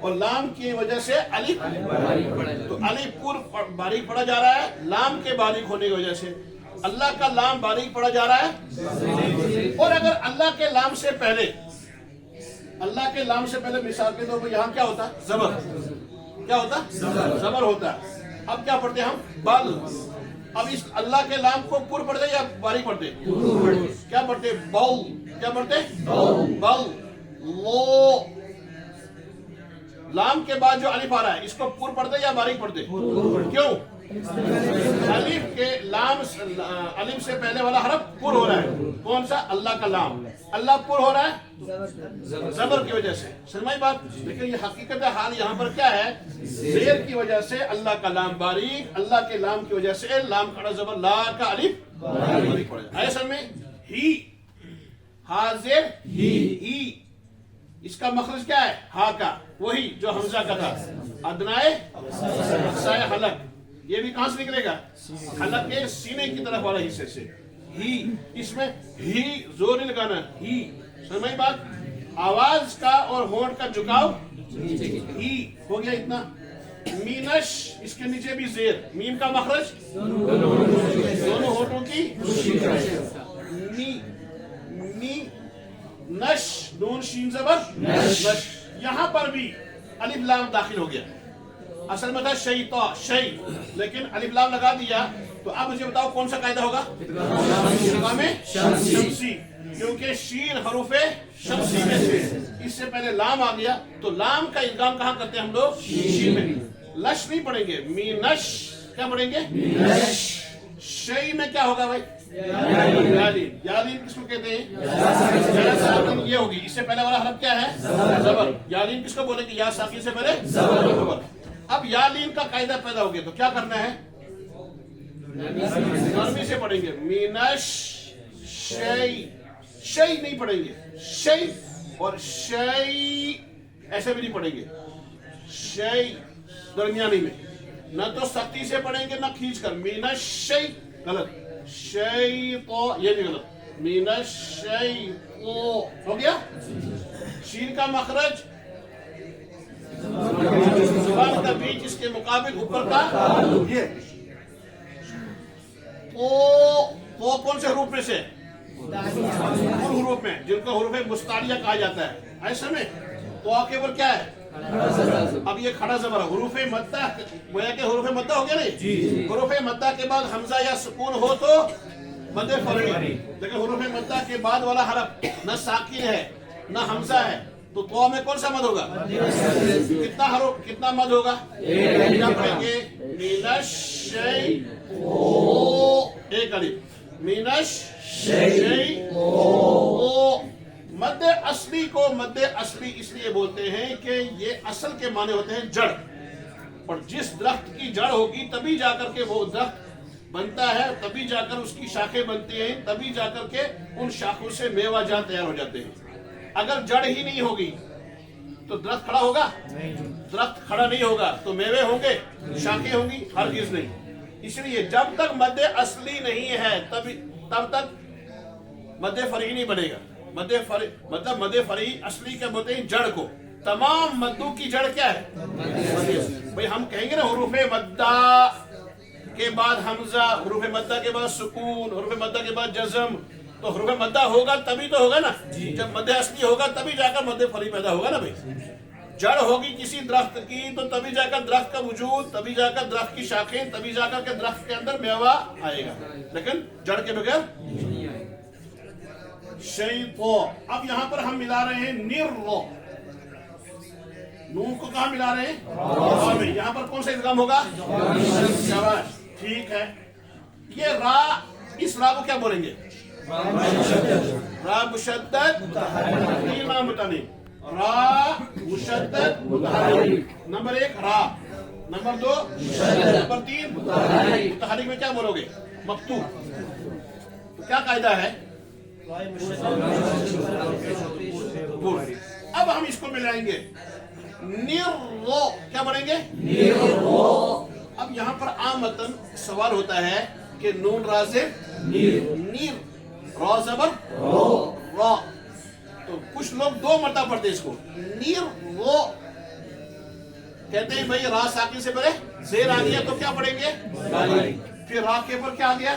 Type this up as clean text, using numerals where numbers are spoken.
اور لام کی وجہ سے الف، تو الف پور باریک پڑا جا رہا ہے لام کے باریک ہونے کی وجہ سے، اللہ کا لام باریک پڑا جا رہا ہے. اور اگر اللہ کے لام سے پہلے، اللہ کے لام سے پہلے مثال کے طور پر یہاں کیا ہوتا ہے؟ زبر. کیا ہوتا؟ زبر ہوتا. اب کیا پڑھتے ہم؟ بل. اب اس اللہ کے لام کو پور پڑھتے یا باریک پڑھتے؟ کیا پڑھتے؟ بل. کیا پڑھتے؟ بل. لو. لام کے بعد جو الف آ رہا ہے اس کو پور پڑھتے یا باریک پڑھتے؟ کیوں؟ الف کے لام، الف سے پہلے والا حرف پر ہو رہا ہے. کون سا؟ اللہ کا لام. اللہ پر ہو رہا ہے زبر کی وجہ سے. سمجھ بات؟ لیکن یہ حقیقت حال یہاں پر کیا ہے؟ زیر کی وجہ سے اللہ کا لام باریک، اللہ کے لام کی وجہ سے لام کھڑا زبر لا کا الف باریک پڑے. ایسا میں ہی، حاضر ہی، اس کا مخرج کیا ہے؟ ہا کا، وہی جو حمزہ کا تھا. ادنائے اقصائے حلق، یہ بھی کہاں سے نکلے گا؟ حلق کے سینے کی طرف والا حصے سے. ہی، اس میں ہی زور نہیں لگانا. ہی، سمجھ بات؟ آواز کا اور ہونٹ کا جھکاؤ ہی ہو گیا اتنا. مینش، اس کے نیچے بھی زیر. میم کا مخرج دونوں ہونٹوں کی. می، می، نش، نون شین زبر نش. یہاں پر بھی الف لام داخل ہو گیا. اصل میں تھا شیطا، شی، لیکن الف لام لگا دیا. تو اب مجھے بتاؤ کون سا قاعدہ ہوگا؟ ادغام شمسی، کیونکہ شین حروف شمسی میں سے. اس سے پہلے لام آ گیا تو لام کا ادغام کہاں کرتے ہیں ہم لوگ؟ شین میں. لش نہیں پڑھیں گے، مینش. کیا پڑھیں گے؟ مینش. شی میں کیا ہوگا بھائی؟ یالین. یالین کس کو کہتے ہیں؟ یہ ہوگی. اس سے پہلے والا حرف کیا ہے؟ زبر. یالین کس کو بولیں گے؟ یا ساکن سے پہلے زبر. اب یالین کا قاعدہ پیدا ہو گیا تو کیا کرنا ہے؟ نرمی سے پڑھیں گے. مینش شی. شی نہیں پڑھیں گے. شی اور شی ایسے بھی نہیں پڑھیں گے. شی درمیانی میں، نہ تو سختی سے پڑھیں گے نہ کھینچ کر. مینش شی غلط. شیطو یہ بھی غلط. مینش شیطو ہو گیا. شین کا مخرج زبان کا بیچ اس کے مقابل اوپر کا یہ. تو کون سے حروف میں سے؟ ان حروف میں جن کو حروف مستعلیہ کہا جاتا ہے. ایسے میں تو کے اوپر کیا ہے؟ اب یہ کھڑا زبر ہے. حروف مدہ گویا کہ حروف مدہ ہو گیا نہیں. حروف مدہ کے بعد حمزہ یا سکون ہو تو مد فرعی، لیکن حروف مدہ کے بعد والا حرف نہ ساکن ہے نہ حمزہ ہے تو میں کون سا مد ہوگا؟ کتنا حروف، کتنا مد ہوگا؟ کیا پڑھیں گے؟ مینش شی او، ایک الف. مینش شی او. مد اصلی کو مد اصلی اس لیے بولتے ہیں کہ یہ اصل کے معنی ہوتے ہیں جڑ. اور جس درخت کی جڑ ہوگی تبھی جا کر کے وہ درخت بنتا ہے، تبھی جا کر اس کی شاخیں بنتی ہیں، تبھی جا کر کے ان شاخوں سے میوہ جات تیار ہو جاتے ہیں. اگر جڑ ہی نہیں ہوگی تو درخت کھڑا ہوگا؟ درخت کھڑا نہیں ہوگا تو میوے ہوں گے، شاخیں ہوں گی؟ ہرگز نہیں. اس لیے جب تک مد اصلی نہیں ہے تب تک مد فرعی نہیں بنے گا. مطلب مد فرعی اصلی کیا بولتے ہیں؟ جڑ کو. تمام مدوں کی جڑ کیا ہے؟ بھئی ہم کہیں گے نا حروف مدہ کے بعد حمزہ، حروف مدہ کے بعد سکون، حروف مدہ کے بعد جزم. تو حروف مدہ ہوگا تبھی تو ہوگا نا. جب مد اصلی ہوگا تبھی جا کر مد فرعی پیدا ہوگا نا. بھائی جڑ ہوگی کسی درخت کی تو تبھی جا کر درخت کا وجود، تبھی جا کر درخت کی شاخیں، تبھی جا کر کے درخت کے اندر میوہ آئے گا، لیکن جڑ کے بغیر شیطو. اب یہاں پر ہم ملا رہے ہیں نر. نون کو کہاں ملا رہے ہیں؟ یہاں پر کون سا ادغام ہوگا؟ شاباش، ٹھیک ہے. یہ را، اس را کو کیا بولیں گے؟ را مشدد متحرک. را مشدد متحرک. نمبر 1 را، نمبر 2 نمبر 3 متحرک میں کیا بولو گے؟ مکتوب. تو کیا قاعدہ ہے؟ اب ہم اس کو ملائیں گے. نر، کیا بولیں گے؟ اب یہاں پر عامتاً سوال ہوتا ہے کہ نون رازر نیر، را زبر را. تو کچھ لوگ 2 مرتبہ پڑھتے اس کو. نیر رو. کہتے ہیں بھائی را ساکن سے پہلے زیر آ گیا تو کیا پڑھیں گے؟ پھر را کے اوپر کیا آ گیا؟